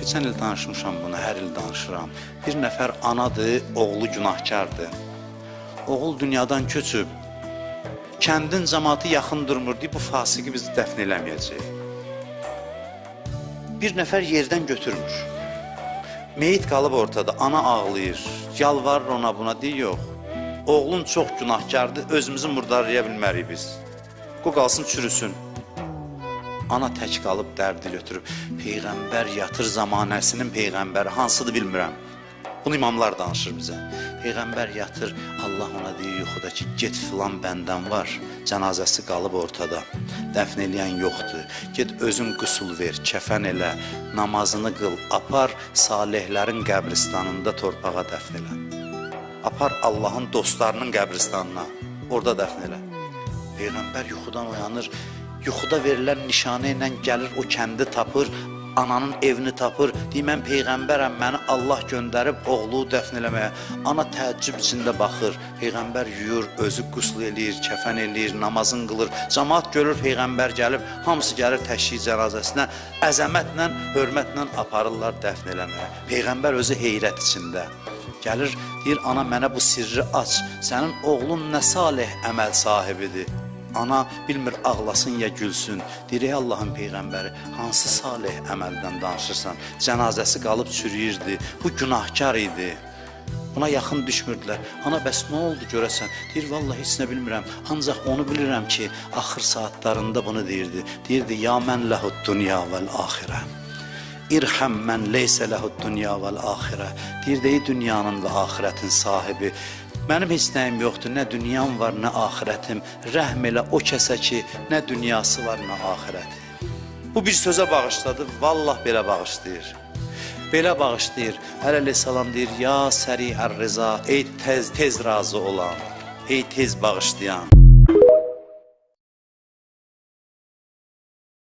Keçən il danışmışam bunu, hər il danışıram. Bir nəfər anadır, oğlu günahkardır. Oğul dünyadan köçüb, kəndin cəmaatı yaxın durmur deyib, bu fasıqı biz dəfn eləməyəcək. Bir nəfər yerdən götürmür. Meyit qalıb ortada, ana ağlayır, yalvarır ona buna, deyir, yox. Oğlun çox günahkardır, özümüzü murdarlaya bilmərik biz. Bu qalsın, çürüsün. Ana tək qalıb dərdi götürüb. Peyğəmbər yatır zamanəsinin peyğəmbəri, hansıdır bilmirəm. Bunu imamlar danışır bizə. Peyğəmbər yatır, Allah ona deyir yuxuda ki, get filan bəndən var, cənazəsi qalıb ortada, dəfn eləyən yoxdur. Get özün qüsul ver, kəfən elə, namazını qıl, apar salihlərin qəbristanında torpağa dəfn elə. Apar Allahın dostlarının qəbristanına, orada dəfn elə. Peyğəmbər yuxudan oyanır, yuxuda verilən nişanə ilə gəlir, o kəndi tapır, ananın evini tapır, deyir, mən Peyğəmbərəm, məni Allah göndərib oğlu dəfn eləməyə. Ana təəccüb içində baxır, Peyğəmbər yuyur, özü qusl eləyir, kəfən eləyir, namazın qılır. Cəmaat görür, Peyğəmbər gəlib, hamısı gəlir təşhid cənazəsinə, əzəmətlə, hörmətlə aparırlar dəfn eləməyə. Peyğəmbər özü heyrət içində. Gəlir, deyir, ana mənə bu sirri aç, sənin oğlun nə salih əməl sahibidir. Ana bilmir ağlasın ya gülsün. Deyir, ey Allahın Peyğəmbəri, hansı salih əməldən danışırsan? Cənazəsi qalıb çürüyürdü, bu günahkar idi. Buna yaxın düşmürdülər. Ana, bəs nə oldu görəsən? Deyir, vallahi heç nə bilmirəm, ancaq onu bilirəm ki, axır saatlarında bunu deyirdi. Deyirdi, ya mən ləhud dünya vəl-axirə. İrhəm mən leysə ləhud dünya vəl-axirə. Deyirdi, ey dünyanın və axirətin sahibi, mənim heç nəyim yoxdur, nə dünyam var, nə axirətim. Rəhm elə o kəsə ki, nə dünyası var, nə axirəti. Bu bir sözə bağışladı, vallah belə bağışlayır. Belə bağışlayır, əleyhissalam deyir, ya səri'ər rıza, ey tez razı olan, ey tez bağışlayan.